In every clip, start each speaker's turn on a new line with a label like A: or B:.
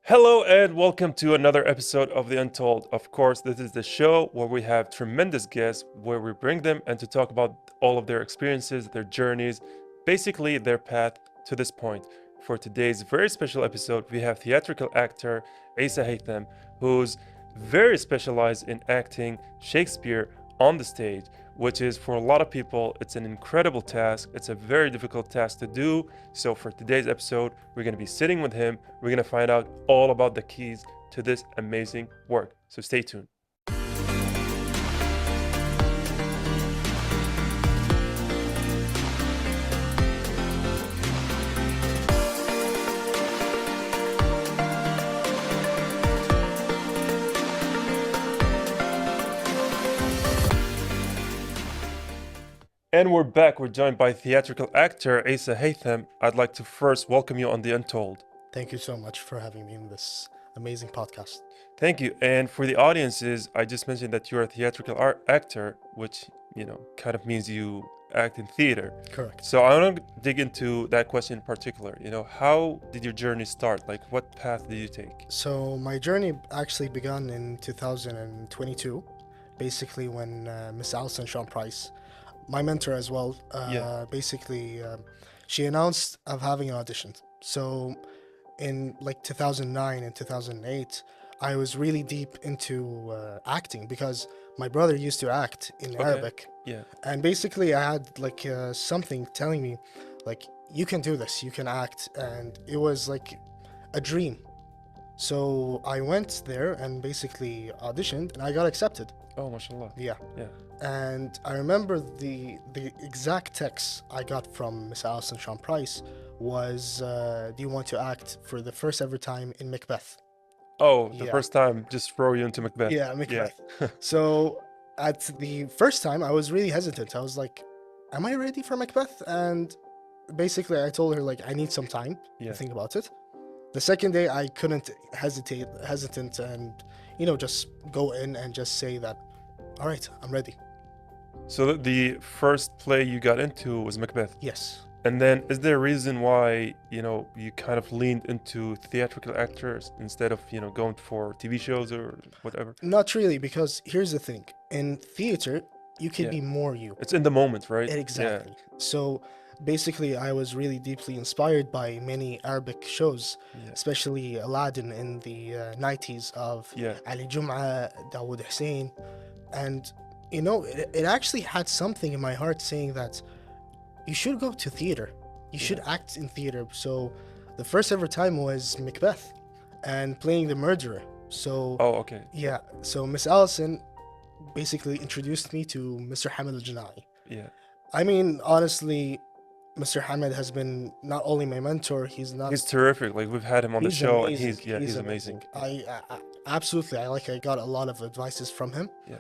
A: Hello and welcome to another episode of the Untold. Of course, this is the show where we have tremendous guests, where we bring them and to talk about all of their experiences, their journeys, basically their path to this point. For today's very special episode, we have theatrical actor Eissa Haitham, who's very specialized in acting Shakespeare on the stage, which is for a lot of people, it's an incredible task. It's a very difficult task to do. So, for today's episode, we're going to be sitting with him. We're going to find out all about the keys to this amazing work. So, stay tuned. And we're back. We're joined by theatrical actor Asa Haitham. I'd like to first welcome you on The Untold.
B: Thank you so much for having me in this amazing podcast.
A: Thank you. And for the audiences, I just mentioned that you're a theatrical actor, which, kind of means you act in theater.
B: Correct.
A: So I want to dig into that question in particular. How did your journey start? Like, what path did you take?
B: So, my journey actually began in 2022, basically when Miss Alison Sean Price, my mentor as well,
A: Yeah.
B: she announced of having an audition. So, in like 2009 and 2008, I was really deep into acting because my brother used to act in
A: Okay.
B: Arabic.
A: Yeah.
B: And basically, I had like something telling me, like, you can do this, you can act. And it was like a dream. So I went there and basically auditioned and I got accepted.
A: Oh, mashallah.
B: Yeah.
A: Yeah.
B: And I remember the exact text I got from Miss Alison Sean Price was, do you want to act for the first ever time in Macbeth?
A: Oh, the
B: Yeah.
A: first time just throw you into Macbeth.
B: Yeah,
A: Yeah.
B: Macbeth. So at the first time, I was really hesitant. I was like, am I ready for Macbeth? And basically, I told her, like, I need some time
A: Yeah.
B: to think about it. The second day, I couldn't hesitant, and, just go in and just say that, all right, I'm ready.
A: So the first play you got into was Macbeth.
B: Yes.
A: And then is there a reason why, you kind of leaned into theatrical actors instead of, going for TV shows or whatever?
B: Not really, because here's the thing. In theater, you can
A: Yeah.
B: be more you.
A: It's in the moment, right?
B: Exactly. So basically, I was really deeply inspired by many Arabic shows,
A: Yeah.
B: especially Aladdin in the 90s of
A: Yeah.
B: Ali Jum'a, Dawood Hussein. And, it actually had something in my heart saying that you should go to theater. You should act in theater. So the first ever time was Macbeth and playing the murderer. So,
A: Oh, okay.
B: yeah. So Miss Allison basically introduced me to Mr. Hamid al-Janai.
A: Yeah.
B: I mean, honestly, Mr. Hamid has been not only my mentor,
A: He's terrific. Like we've had him on the
B: he's
A: show and
B: amazing.
A: he's amazing.
B: I absolutely, I got a lot of advices from him.
A: Yeah.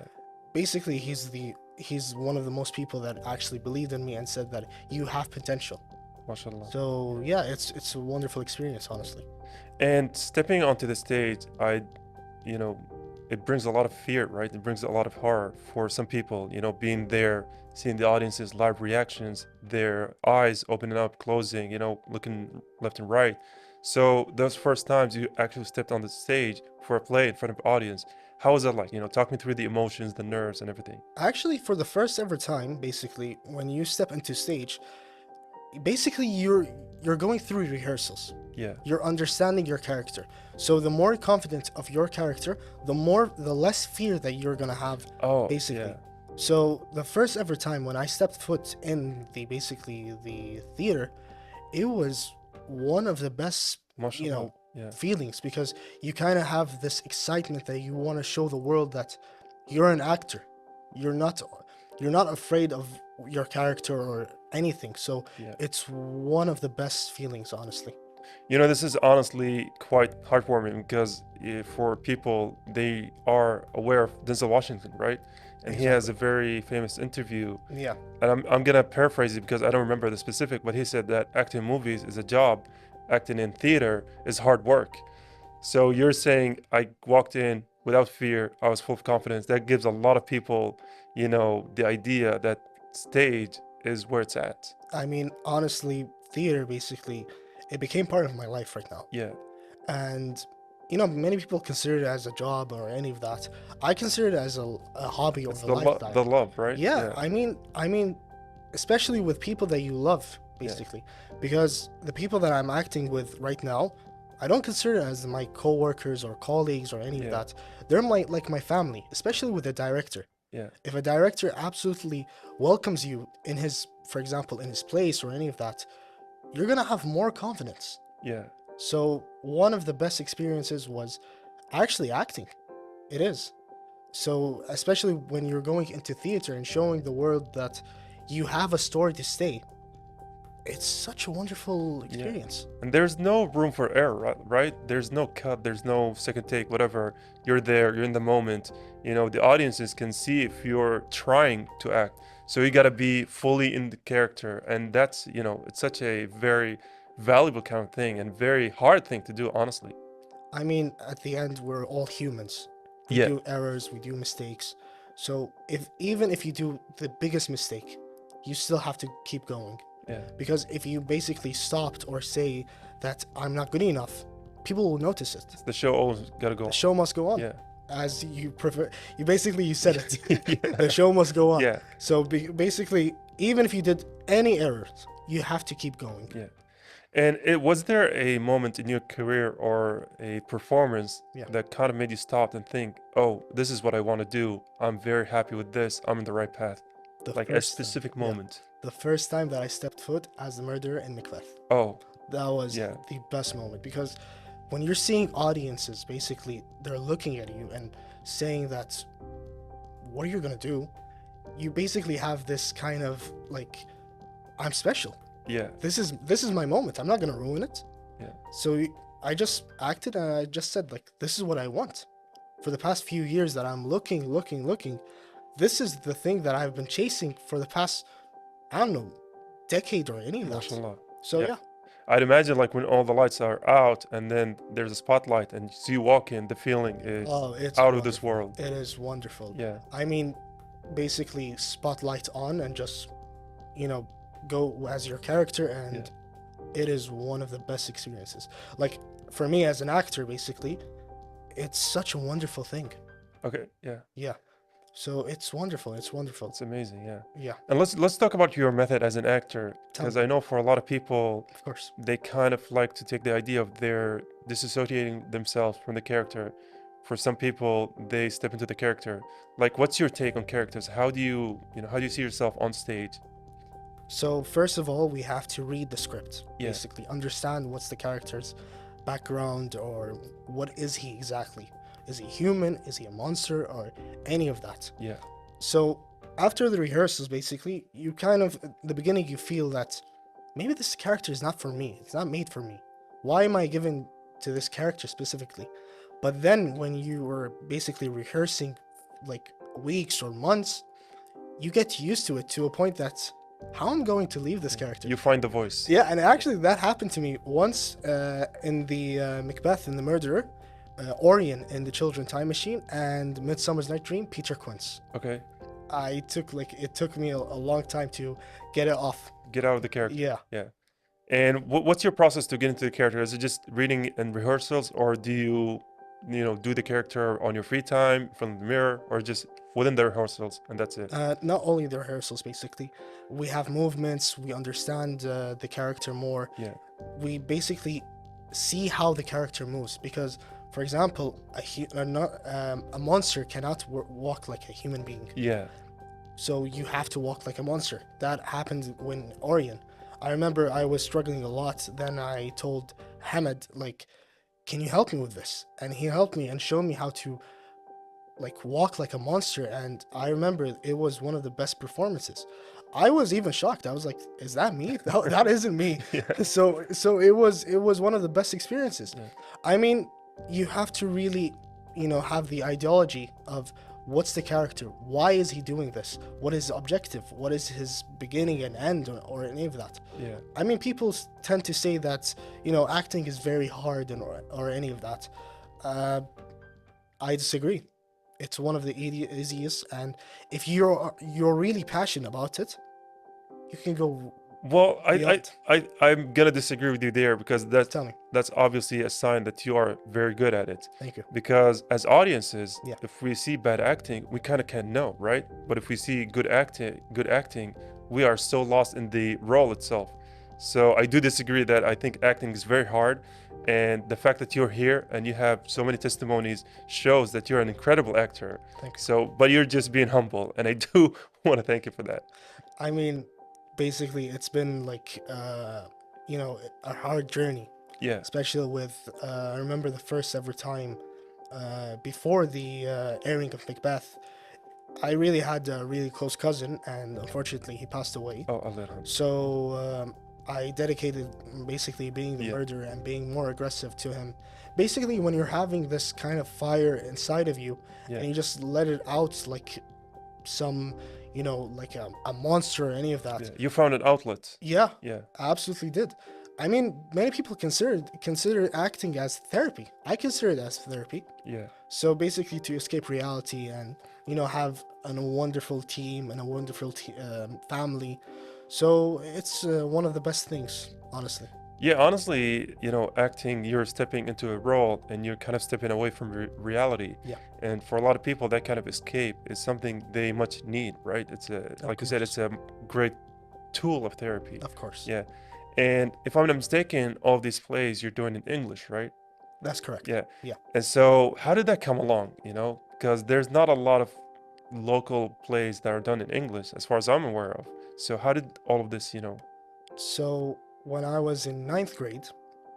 B: Basically, he's one of the most people that actually believed in me and said that you have potential.
A: Mashallah.
B: So yeah, it's a wonderful experience, honestly.
A: And stepping onto the stage, you know, it brings a lot of fear, right? It brings a lot of horror for some people, being there, seeing the audience's live reactions, their eyes opening up, closing, looking left and right. So those first times you actually stepped on the stage for a play in front of audience, how was that like? Talk me through the emotions, the nerves, and everything.
B: Actually, for the first ever time, basically, when you step into stage, basically you're going through rehearsals.
A: Yeah.
B: You're understanding your character. So the more confident of your character, the less fear that you're gonna have,
A: Oh,
B: basically.
A: yeah.
B: So the first ever time when I stepped foot in the theater, it was one of the best,
A: Mashallah. Yeah.
B: feelings, because you kind of have this excitement that you want to show the world that you're an actor. You're not you're not afraid of your character or anything. So
A: Yeah.
B: it's one of the best feelings, honestly.
A: This is honestly quite heartwarming because for people, they are aware of Denzel Washington, right? And he has a very famous interview.
B: Yeah.
A: And I'm gonna paraphrase it because I don't remember the specific, but he said that acting in movies is a job, acting in theater is hard work. So you're saying I walked in without fear, I was full of confidence. That gives a lot of people, the idea that stage is where it's at.
B: I mean, honestly, theater basically, it became part of my life right now.
A: Yeah.
B: And many people consider it as a job or any of that. I consider it as a hobby or
A: It's
B: a
A: the
B: lifestyle.
A: love, right?
B: Yeah,
A: Yeah,
B: I mean, especially with people that you love,
A: yeah,
B: basically, because the people that I'm acting with right now, I don't consider as my co-workers or colleagues or any of
A: yeah,
B: that. They're my family, especially with a director.
A: yeah,
B: If a director absolutely welcomes you in his, for example, in his place or any of that, you're gonna have more confidence.
A: yeah,
B: So one of the best experiences was actually acting. It is. So especially when you're going into theater and showing the world that you have a story to stay, it's such a wonderful
A: yeah.
B: experience.
A: And there's no room for error, right? There's no cut, there's no second take, whatever. You're there, you're in the moment. You know, the audiences can see if you're trying to act. So you gotta be fully in the character. And that's, it's such a very valuable kind of thing and very hard thing to do, honestly.
B: I mean, at the end, we're all humans. We
A: Yeah,
B: do errors, we do mistakes. So even if you do the biggest mistake, you still have to keep going.
A: yeah.
B: Because if you basically stopped or say that I'm not good enough, people will notice it.
A: The show always gotta go
B: The
A: on.
B: show must go on.
A: Yeah.
B: As you prefer, you said it. The
A: Yeah.
B: show must go on.
A: Yeah.
B: So basically, even if you did any errors, you have to keep going.
A: Yeah. And was there a moment in your career or a performance
B: Yeah.
A: that kind of made you stop and think, oh, this is what I want to do. I'm very happy with this. I'm in the right path.
B: The
A: Like a
B: first time,
A: specific
B: yeah,
A: moment.
B: the first time that I stepped foot as the murderer in Macbeth,
A: Oh,
B: that was
A: yeah.
B: the best moment because when you're seeing audiences, basically, they're looking at you and saying that, what are you gonna do? You basically have this kind of like, I'm special.
A: Yeah.
B: This is my moment. I'm not gonna ruin it.
A: Yeah.
B: So I just acted and I just said like, this is what I want. For the past few years that I'm looking, this is the thing that I've been chasing for the past, I don't know, decade or any of that.
A: MashaAllah.
B: So
A: Yeah.
B: yeah,
A: I'd imagine like when all the lights are out and then there's a spotlight and you see you walk in, the feeling is
B: oh, it's
A: out of
B: wonderful.
A: this world.
B: It is wonderful.
A: Yeah.
B: I mean, basically spotlight on and just, you know, go as your character and it is one of the best experiences. Like for me as an actor, basically, it's such a wonderful thing.
A: Okay. Yeah.
B: Yeah. So it's wonderful. It's wonderful.
A: It's amazing. Yeah.
B: Yeah.
A: And let's talk about your method as an actor,
B: Tell
A: because
B: me.
A: I know for a lot of people,
B: Of course.
A: they kind of like to take the idea of their disassociating themselves from the character. For some people, they step into the character. Like, what's your take on characters? How do you see yourself on stage?
B: So first of all, we have to read the script.
A: Yeah.
B: Basically, understand what's the character's background or what is he exactly. Is he human? Is he a monster? Or any of that.
A: Yeah,
B: So after the rehearsals, basically, you kind of, at the beginning, you feel that maybe this character is not for me. It's not made for me. Why am I given to this character specifically? But then when you were basically rehearsing like weeks or months, you get used to it to a point that how I'm going to leave this character.
A: you find the voice.
B: Yeah, and actually that happened to me once in the Macbeth in The Murderer, Orion in The Children Time Machine, and Midsummer's Night Dream, Peter Quince.
A: Okay,
B: It took me a long time to get it off.
A: get out of the character.
B: Yeah.
A: Yeah. And what's your process to get into the character? Is it just reading and rehearsals, or do you do the character on your free time in front of the mirror, or just within the rehearsals and that's it?
B: Not only the rehearsals, basically, we have movements. We understand the character more.
A: Yeah.
B: We basically see how the character moves because, for example, a monster cannot walk like a human being.
A: Yeah.
B: So you have to walk like a monster. That happened when Orion. I remember I was struggling a lot. Then I told Hamid, like, can you help me with this? And he helped me and showed me how to like walk like a monster. And I remember it was one of the best performances. I was even shocked. I was like, is that me? That isn't me.
A: Yeah.
B: So it was one of the best experiences.
A: Yeah.
B: I mean, you have to really, have the ideology of what's the character, why is he doing this, what is his objective, what is his beginning and end, or any of that.
A: Yeah.
B: I mean, people tend to say that acting is very hard or any of that. I disagree. It's one of the easiest, and if you're really passionate about it, you can go
A: Well,
B: beyond.
A: I'm gonna disagree with you there because
B: Tell me.
A: that's obviously a sign that you are very good at it.
B: Thank you.
A: Because as audiences,
B: Yeah.
A: if we see bad acting, we kind of can know, right? But if we see good acting, we are so lost in the role itself. So I do disagree that I think acting is very hard, and the fact that you're here and you have so many testimonies shows that you're an incredible actor.
B: Thank you.
A: So, but you're just being humble, and I do want to thank you for that.
B: I mean, basically, it's been like, a hard journey,
A: Yeah.
B: especially with, I remember the first ever time, before the airing of Macbeth, I really had a really close cousin, and unfortunately, he passed away.
A: Oh, a little.
B: So I dedicated basically being the
A: Yeah.
B: murderer and being more aggressive to him. Basically, when you're having this kind of fire inside of you,
A: Yeah.
B: and you just let it out like some, like a monster or any of that.
A: Yeah. You found an outlet.
B: Yeah,
A: Yeah.
B: I absolutely did. I mean, many people consider acting as therapy. I consider it as therapy.
A: Yeah.
B: So basically, to escape reality and have a wonderful team and a wonderful family. So it's one of the best things, honestly.
A: Yeah, honestly, acting, you're stepping into a role and you're kind of stepping away from reality.
B: Yeah.
A: And for a lot of people, that kind of escape is something they much need, right? It's like you said, it's a great tool of therapy.
B: Of course.
A: Yeah. And if I'm not mistaken, all these plays you're doing in English, right?
B: That's correct.
A: Yeah.
B: Yeah.
A: And so, how did that come along? Because there's not a lot of local plays that are done in English, as far as I'm aware of. So, how did all of this,
B: So when I was in ninth grade,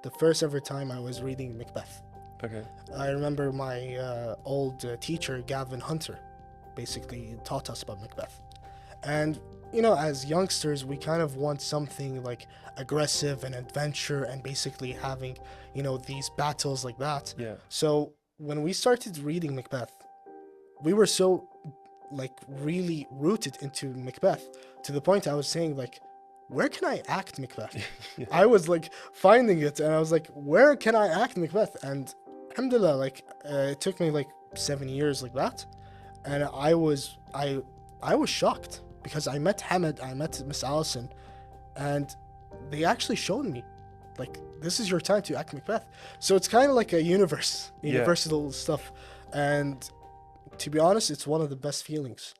B: the first ever time I was reading Macbeth,
A: Okay.
B: I remember my old teacher, Gavin Hunter, basically taught us about Macbeth. And, as youngsters, we kind of want something like aggressive and adventure and basically having, these battles like that.
A: Yeah.
B: So when we started reading Macbeth, we were so, like, really rooted into Macbeth to the point I was saying, like, where can I act Macbeth?
A: Yeah.
B: I was like finding it and I was like, where can I act Macbeth? And alhamdulillah, like it took me like 7 years like that. And I was shocked because I met Hamid, I met Miss Allison, and they actually showed me like, this is your time to act Macbeth. So it's kind of like a universal stuff. And to be honest, it's one of the best feelings,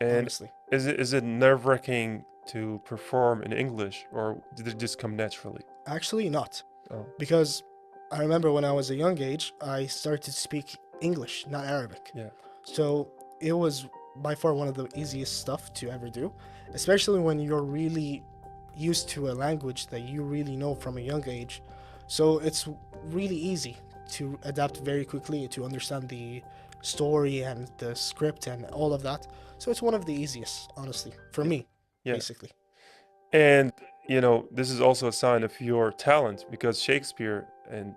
A: And
B: honestly.
A: is it nerve-wracking to perform in English, or did it just come naturally?
B: Actually, not.
A: Oh.
B: Because I remember when I was a young age, I started to speak English, not Arabic.
A: Yeah.
B: So it was by far one of the easiest stuff to ever do, especially when you're really used to a language that you really know from a young age. So it's really easy to adapt very quickly, to understand the story and the script and all of that. So it's one of the easiest, honestly, for me,
A: Yeah.
B: basically.
A: And this is also a sign of your talent, because Shakespeare and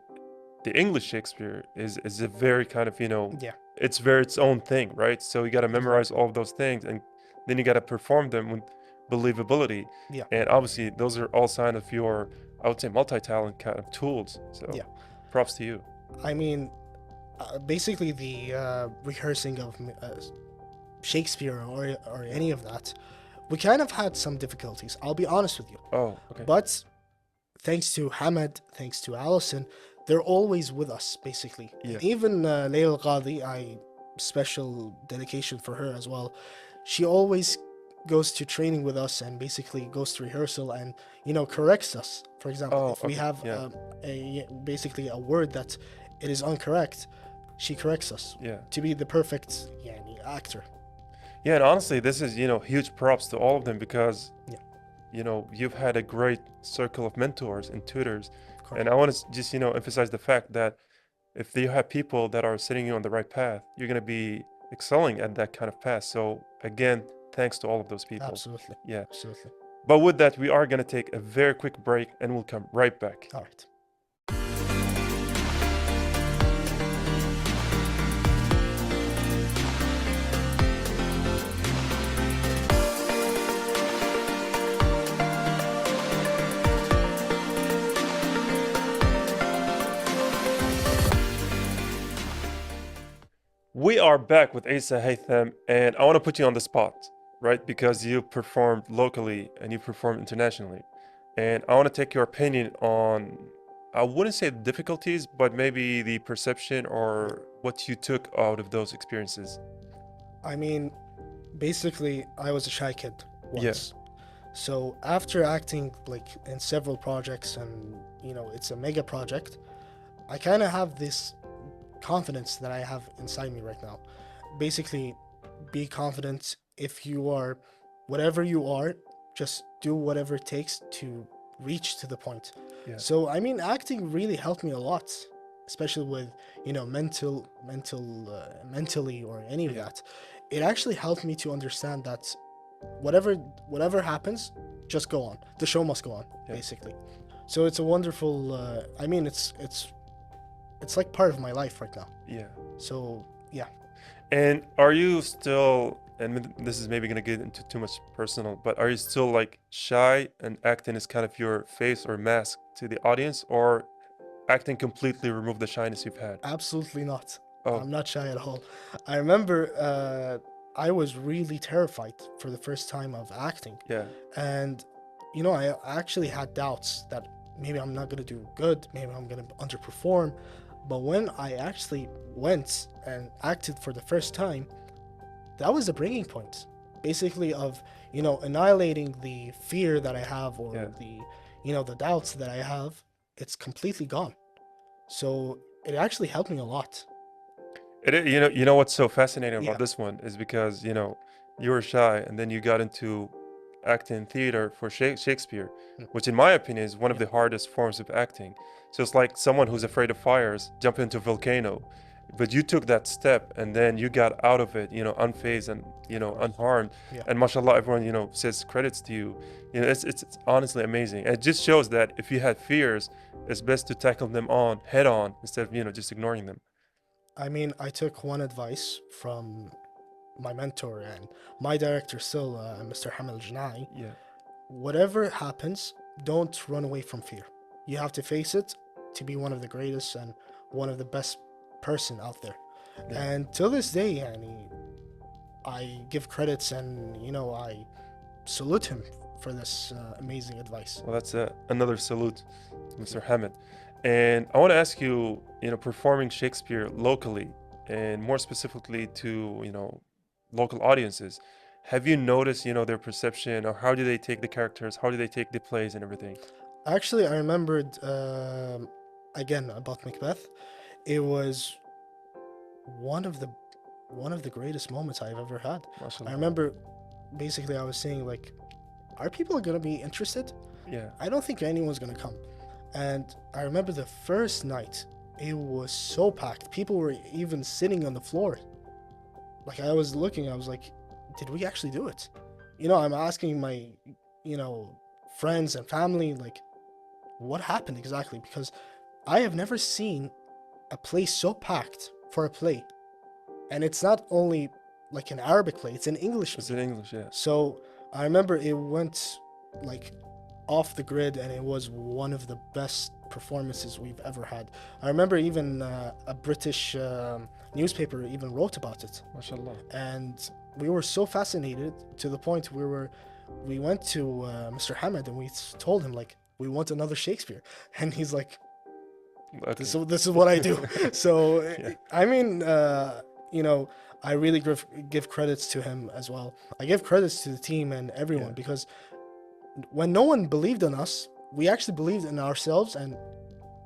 A: the English Shakespeare is a very kind of
B: Yeah,
A: it's its own thing, right? So you got to memorize all of those things, and then you got to perform them with believability.
B: Yeah.
A: And obviously, those are all sign of your, I would say, multi-talent kind of tools. So
B: Yeah.
A: props to you.
B: I mean, basically the rehearsing of Shakespeare or any of that, we kind of had some difficulties. I'll be honest with you.
A: Oh, okay.
B: But thanks to Hamad, thanks to Allison, they're always with us, basically.
A: Yeah.
B: Even Layla Qadi, I special dedication for her as well. She always goes to training with us and basically goes to rehearsal and corrects us. For example,
A: Oh,
B: if we
A: okay,
B: have
A: yeah.
B: basically a word that it is incorrect, she corrects us
A: Yeah.
B: to be the perfect actor.
A: Yeah, and honestly, this is, huge props to all of them, because,
B: Yeah.
A: You've had a great circle of mentors and tutors.
B: Of course.
A: And I want to just, emphasize the fact that if you have people that are setting you on the right path, you're going to be excelling at that kind of path. So again, thanks to all of those people.
B: Absolutely.
A: Yeah.
B: Absolutely.
A: But with that, we are going to take a very quick break and we'll come right back.
B: All right.
A: We are back with Eissa, Haitham, and I want to put you on the spot. right? Because you performed locally and you performed internationally. And I want to take your opinion on, I wouldn't say difficulties, but maybe the perception
B: Yeah.
A: or what you took out of those experiences.
B: I mean, basically, I was a shy kid
A: Yeah,
B: once. So after acting like in several projects and it's a mega project, I kind of have this confidence that I have inside me right now. Basically, be confident if you are whatever you are, just do whatever it takes to reach to the point.
A: yeah,
B: So I mean, acting really helped me a lot, especially with mentally or any of
A: yeah,
B: that. It actually helped me to understand that whatever whatever happens, just go on. The show must go on,
A: yeah,
B: basically. So it's a wonderful. I mean, it's like part of my life right now.
A: yeah.
B: So yeah,
A: And are you still, and this is maybe going to get into too much personal, but are you still like shy and acting is kind of your face or mask to the audience, or acting completely remove the shyness you've had?
B: absolutely not.
A: Oh,
B: I'm not shy at all. I remember I was really terrified for the first time of acting,
A: yeah,
B: and I actually had doubts that maybe I'm not gonna do good, maybe I'm gonna underperform. But when I actually went and acted for the first time, that was the breaking point, basically of annihilating the fear that I have
A: yeah.
B: or the doubts that I have. It's completely gone. So it actually helped me a lot.
A: You know what's so fascinating about
B: Yeah.
A: this one is because, you were shy and then you got into acting theater for Shakespeare,
B: Mm.
A: which in my opinion is one of
B: Yeah.
A: the hardest forms of acting. So it's like someone who's afraid of fires jump into a volcano, but you took that step and then you got out of it, unfazed and,
B: Of course.
A: unharmed.
B: Yeah.
A: And mashallah, everyone, says credits to you. It's honestly amazing. And it just shows that if you had fears, it's best to tackle them on head on instead of, just ignoring them.
B: I mean, I took one advice from my mentor and my director still, Mr. Hamil Janai.
A: Yeah,
B: Whatever happens, don't run away from fear. You have to face it to be one of the greatest and one of the best person out there.
A: yeah.
B: And till this day, I give credits and I salute him for this amazing advice.
A: Well, that's another salute to Mr. Hamid. And I want to ask you, performing Shakespeare locally and more specifically to, local audiences, have you noticed, their perception or how do they take the characters? How do they take the plays and everything?
B: Actually, I remembered again about Macbeth. It was one of the one of the greatest moments I've ever had. I
A: MashaAllah.
B: remember basically I was saying like, are people gonna be interested?
A: Yeah,
B: I don't think anyone's gonna come. And I remember the first night, it was so packed. People were even sitting on the floor. Like I was looking, I was like, did we actually do it? I'm asking my, you know, friends and family, like, what happened exactly? Because I have never seen a place so packed for a play. And it's not only like an Arabic play, it's an English
A: it's
B: play.
A: in English, yeah.
B: So I remember it went like off the grid, and it was one of the best performances we've ever had. I remember even a British newspaper even wrote about it,
A: MashaAllah.
B: and we were so fascinated to the point we went to Mr. Hamid and we told him like we want another Shakespeare, and he's like,
A: Okay.
B: this is what I do. So
A: Yeah,
B: I mean, I really give credits to him as well. I give credits to the team and everyone
A: yeah,
B: because when no one believed in us, we actually believed in ourselves and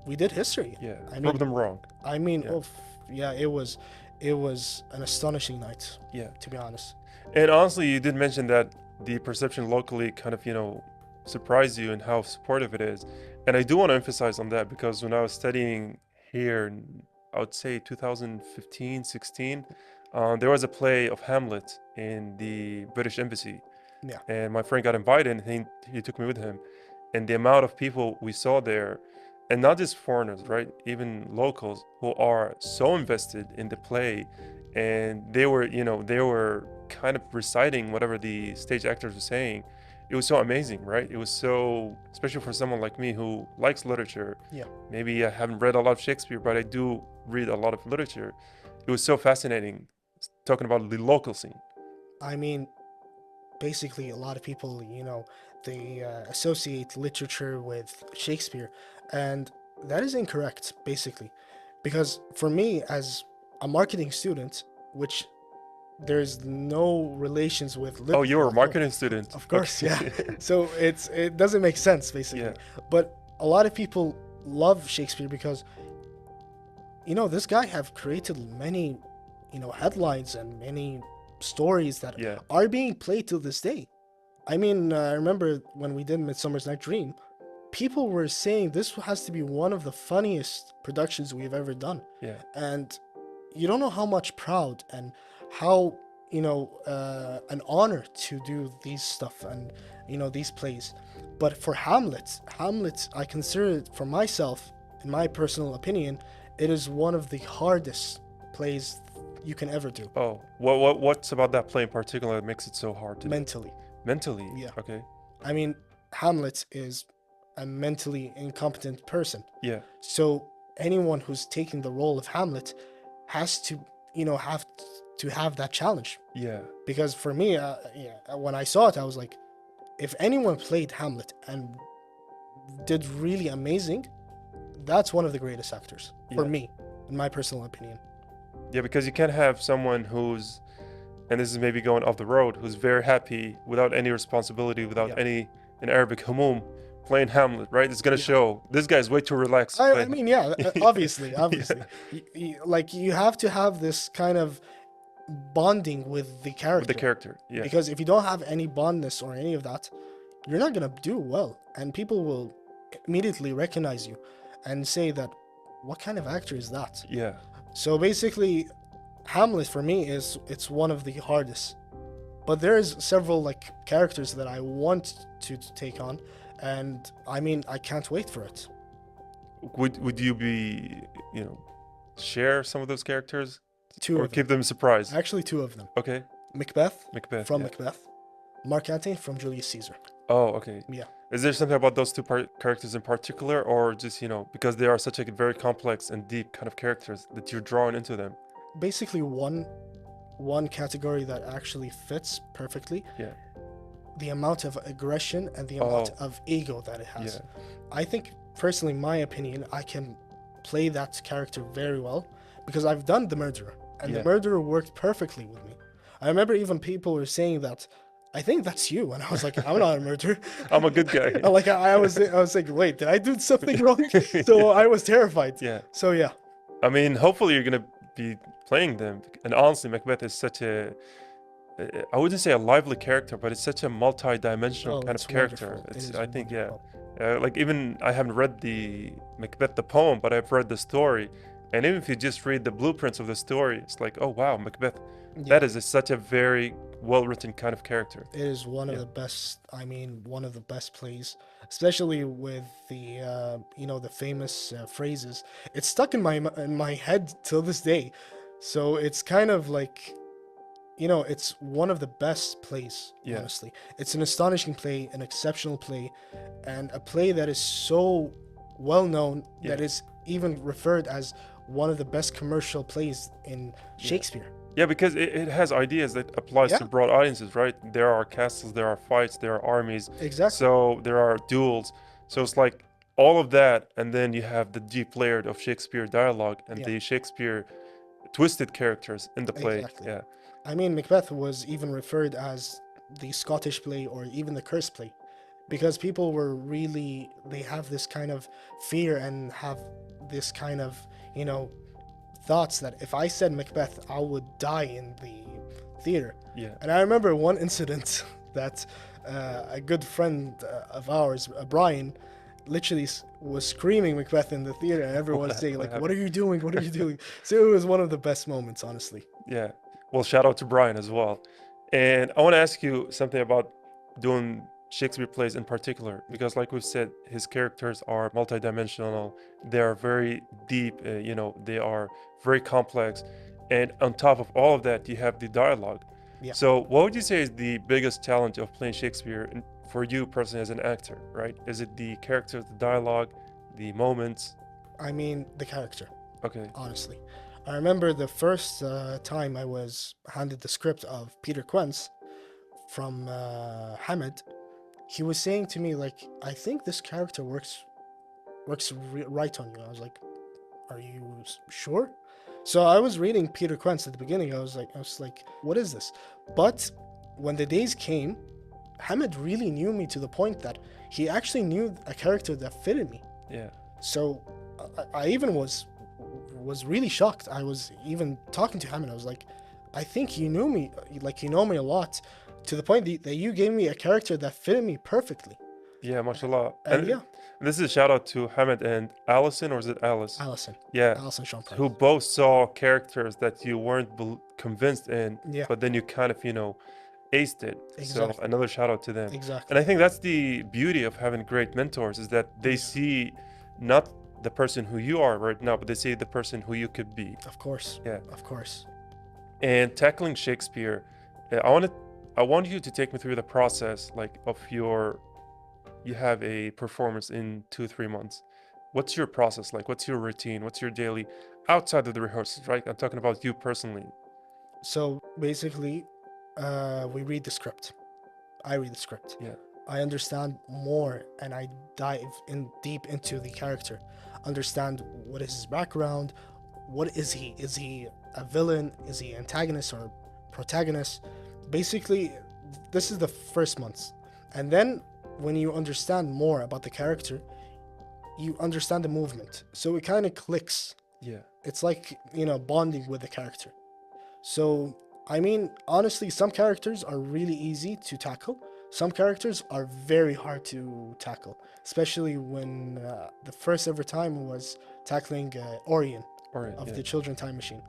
B: we did history.
A: yeah.
B: I
A: Prove
B: mean,
A: them wrong. Yeah,
B: oof, yeah, it was an astonishing night,
A: yeah.
B: to be honest.
A: And honestly, you did mention that the perception locally kind of, surprised you and how supportive it is. And I do want to emphasize on that because when I was studying here, I would say 2015, 16, there was a play of Hamlet in the British Embassy.
B: Yeah,
A: And my friend got invited and he took me with him. And the amount of people we saw there, and not just foreigners, right? Even locals who are so invested in the play, and they were kind of reciting whatever the stage actors were saying. It was so amazing, right? It was so, especially for someone like me who likes literature.
B: yeah.
A: Maybe I haven't read a lot of Shakespeare, but I do read a lot of literature. It was so fascinating talking about the local scene.
B: I mean, basically a lot of people, they associate literature with Shakespeare, and that is incorrect, basically, because for me, as a marketing student, which there's no relations with
A: Oh, you're a
B: well,
A: marketing student.
B: of course, yeah.
A: Okay.
B: So it doesn't make sense,
A: Yeah.
B: basically. But a lot of people love Shakespeare because this guy have created many headlines and many stories that
A: Yeah.
B: are being played to this day. I mean, I remember when we did Midsummer's Night Dream, people were saying this has to be one of the funniest productions we've ever done.
A: Yeah.
B: And you don't know how much proud and how an honor to do these stuff and these plays. But for Hamlet, I consider it, for myself, in my personal opinion, it is one of the hardest plays you can ever do
A: Oh, what's about that play in particular that makes it so hard to do?
B: mentally.
A: Mentally.
B: Yeah.
A: Okay.
B: I mean, Hamlet is a mentally incompetent person.
A: Yeah.
B: So anyone who's taking the role of Hamlet has to, have that challenge.
A: Yeah.
B: Because for me, when I saw it, I was like, if anyone played Hamlet and did really amazing, that's one of the greatest actors for
A: Yeah.
B: me, in my personal opinion.
A: Yeah, because you can't have someone who's, and this is maybe going off the road, who's very happy without any responsibility, without
B: Yeah.
A: any, in Arabic, humum, playing Hamlet, right? It's gonna
B: Yeah.
A: show this guy's way too relaxed.
B: I
A: playing-
B: mean, yeah, obviously. Like you have to have this kind of bonding with the character.
A: with the character. Yeah.
B: Because if you don't have any bondness or any of that, you're not gonna do well, and people will immediately recognize you and say that, what kind of actor is that?
A: Yeah.
B: So basically, Hamlet for me it's one of the hardest. But there's several like characters that I want to take on, and I mean I can't wait for it.
A: Would you be, share some of those characters
B: Two
A: or
B: of them.
A: keep them surprised?
B: Actually, two of them.
A: Okay.
B: Macbeth
A: Macbeth.
B: from
A: yeah.
B: Macbeth, Mark Antony from Julius Caesar.
A: Oh, okay.
B: Yeah.
A: Is there something about those two characters in particular, or just, because they are such a very complex and deep kind of characters that you're drawn into them?
B: Basically, one category that actually fits perfectly.
A: Yeah.
B: The amount of aggression and the amount
A: Oh.
B: of ego that it has.
A: Yeah.
B: I think, personally, my opinion, I can play that character very well because I've done the murderer, and
A: Yeah.
B: the murderer worked perfectly with me. I remember even people were saying that, I think that's you, and I was like, I'm not a murderer.
A: I'm a good guy.
B: Like I was like, wait, did I do something wrong? So I was terrified.
A: Yeah.
B: So yeah,
A: I mean, hopefully you're gonna be playing them. And honestly, Macbeth is such I wouldn't say a lively character, but it's such a multi-dimensional kind
B: it's
A: of character.
B: wonderful. It
A: It's,
B: is
A: I think, yeah.
B: wonderful.
A: Like even I haven't read the Macbeth the poem, but I've read the story. And even if you just read the blueprints of the story, it's like, oh wow, Macbeth.
B: Yeah.
A: That is such a very well-written kind of character.
B: It is one of
A: Yeah.
B: the best. I mean, one of the best plays, especially with the the famous phrases. It's stuck in my head till this day. So it's kind of like, it's one of the best plays.
A: Yeah.
B: Honestly, it's an astonishing play, an exceptional play, and a play that is so well known that
A: Yeah.
B: is even referred as one of the best commercial plays in Shakespeare.
A: Yeah, because it has ideas that applies to
B: Yeah.
A: broad audiences, right? There are castles, there are fights, there are armies.
B: Exactly.
A: So there are duels. So it's like all of that, and then you have the deep layered of Shakespeare dialogue and
B: Yeah.
A: the Shakespeare twisted characters in the play.
B: Exactly.
A: Yeah.
B: I mean, Macbeth was even referred as the Scottish play or even the curse play because people were really, they have this kind of fear and have this kind of, thoughts that if I said Macbeth, I would die in the theater.
A: Yeah.
B: And I remember one incident that a good friend of ours, Brian, literally was screaming Macbeth in the theater, and everyone was saying,
A: What
B: like, what are you doing? What are you doing? So it was one of the best moments, honestly.
A: Yeah. Well, shout out to Brian as well. And I want to ask you something about doing Shakespeare plays in particular, because like we've said, his characters are multidimensional. They are very deep, they are very complex. And on top of all of that, you have the dialogue.
B: Yeah.
A: So what would you say is the biggest challenge of playing Shakespeare for you personally as an actor, right? Is it the characters, the dialogue, the moments?
B: I mean, the character,
A: Okay.
B: honestly. I remember the first time I was handed the script of Peter Quince. from Hamid, he was saying to me like, I think this character works right on you. I was like, are you sure? So I was reading Peter Quence at the beginning. I was like, what is this? But when the days came, Hamid really knew me to the point that he actually knew a character that fitted me.
A: Yeah.
B: So I even was really shocked. I was even talking to Hamid. I was like, I think you knew me, like you know me a lot, to the point that you gave me a character that fitted me perfectly.
A: Yeah, mashallah.
B: And yeah,
A: This is a shout out to Hamid and Allison, or is it Alice?
B: Allison,
A: Yeah,
B: Allison Champagne.
A: who both saw characters that you weren't convinced in,
B: Yeah.
A: but then you kind of, aced it. So
B: Exactly.
A: another shout out to them.
B: Exactly.
A: And I think that's the beauty of having great mentors, is that they see not the person who you are right now, but they see the person who you could be.
B: Of course.
A: Yeah.
B: Of course.
A: And tackling Shakespeare, I want you to take me through the process, like of you have a performance in 2 3 months. What's your process like? What's your routine? What's your daily outside of the rehearsals, right? I'm talking about you personally.
B: So basically, we read the script. I read the script.
A: Yeah.
B: I understand more and I dive in deep into the character. Understand what is his background, what is he? Is he a villain? Is he antagonist or protagonist? Basically, this is the first months. And then when you understand more about the character, you understand the movement. So it kind of clicks.
A: Yeah.
B: It's like, bonding with the character. So, I mean, honestly, some characters are really easy to tackle. Some characters are very hard to tackle, especially when the first ever time was tackling Orion of the Children Time Machine.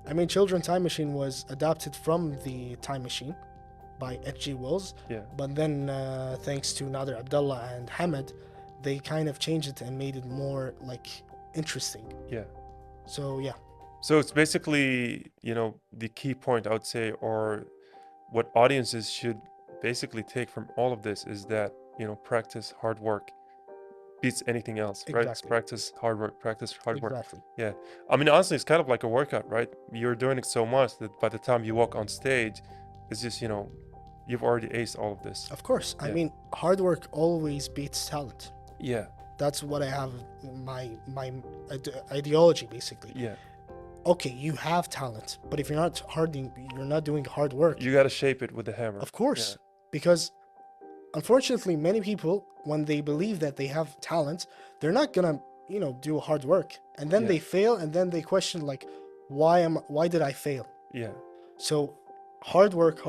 B: I mean, Children Time Machine was adapted from the Time Machine by H.G. Wells,
A: Yeah.
B: but then thanks to Nader Abdullah and Hamid, they kind of changed it and made it more like interesting.
A: Yeah.
B: So yeah.
A: So it's basically, the key point I would say, or what audiences should basically take from all of this, is that, practice hard work beats anything else, right? It's
B: Exactly.
A: practice hard work, practice hard work.
B: Exactly.
A: Yeah. I mean, honestly, it's kind of like a workout, right? You're doing it so much that by the time you walk on stage, it's just, you've already aced all of this.
B: Of course. I
A: Yeah.
B: mean, hard work always beats talent.
A: Yeah.
B: That's what I have my ideology basically.
A: Yeah.
B: Okay, you have talent, but if you're not doing hard work.
A: You got to shape it with the hammer.
B: Of course, because unfortunately, many people, when they believe that they have talent, they're not gonna, do hard work, and then
A: Yeah.
B: they fail, and then they question like, why did I fail?
A: Yeah.
B: So, hard work,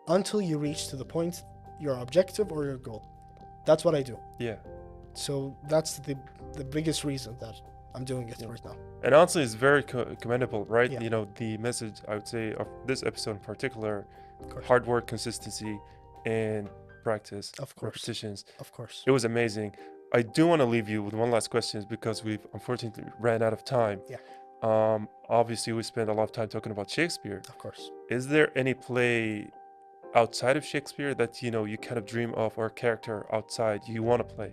B: until you reach to the point, your objective or your goal. That's what I do.
A: Yeah.
B: So that's the biggest reason that I'm doing it right now.
A: And honestly, it's very commendable, right?
B: Yeah.
A: The message, I would say, of this episode in particular,
B: Of course.
A: hard work, consistency, and practice,
B: Of course.
A: repetitions.
B: Of course.
A: It was amazing. I do want to leave you with one last question, because we've unfortunately ran out of time.
B: Yeah.
A: Obviously, we spent a lot of time talking about Shakespeare.
B: Of course.
A: Is there any play outside of Shakespeare that, you kind of dream of, or a character outside you want to play?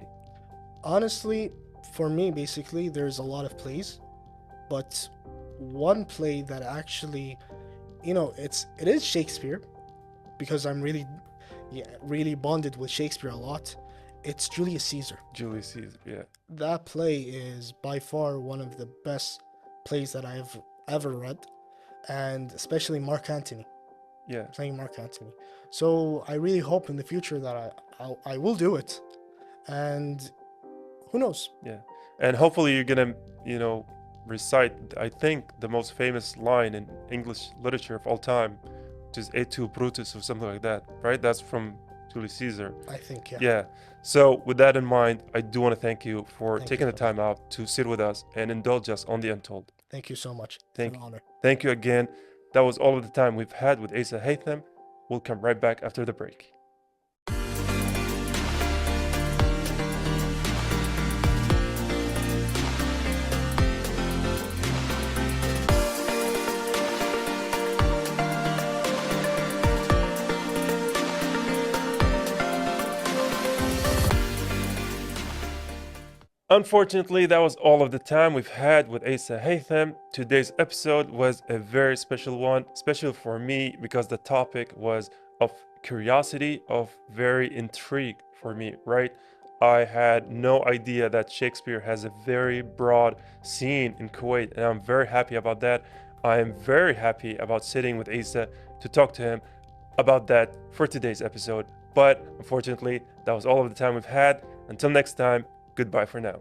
B: Honestly, for me, basically, there's a lot of plays, but one play that actually, it is Shakespeare, because I'm really bonded with Shakespeare a lot. It's Julius Caesar.
A: Julius Caesar, yeah.
B: That play is by far one of the best plays that I've ever read, and especially Mark Antony.
A: Yeah.
B: Playing Mark Antony. So I really hope in the future that I will do it, and who knows?
A: Yeah. And hopefully you're gonna, recite, I think, the most famous line in English literature of all time, which is Et tu, Brutus, or something like that, right? That's from Julius Caesar.
B: I think, yeah.
A: Yeah. So with that in mind, I do want to thank you for
B: Thank
A: taking
B: you
A: the
B: so much.
A: time out to sit with us and indulge us on the Untold.
B: Thank you so much.
A: Thank-
B: It's an honor.
A: Thank you again. That was all of the time we've had with Eissa Haitham. We'll come right back after the break. Unfortunately, that was all of the time we've had with Eissa Haitham. Today's episode was a very special one, especially for me, because the topic was of curiosity, of very intrigue for me, right? I had no idea that Shakespeare has a very broad scene in Kuwait, and I'm very happy about that. I am very happy about sitting with Eissa to talk to him about that for today's episode. But unfortunately, that was all of the time we've had. Until next time, goodbye for now.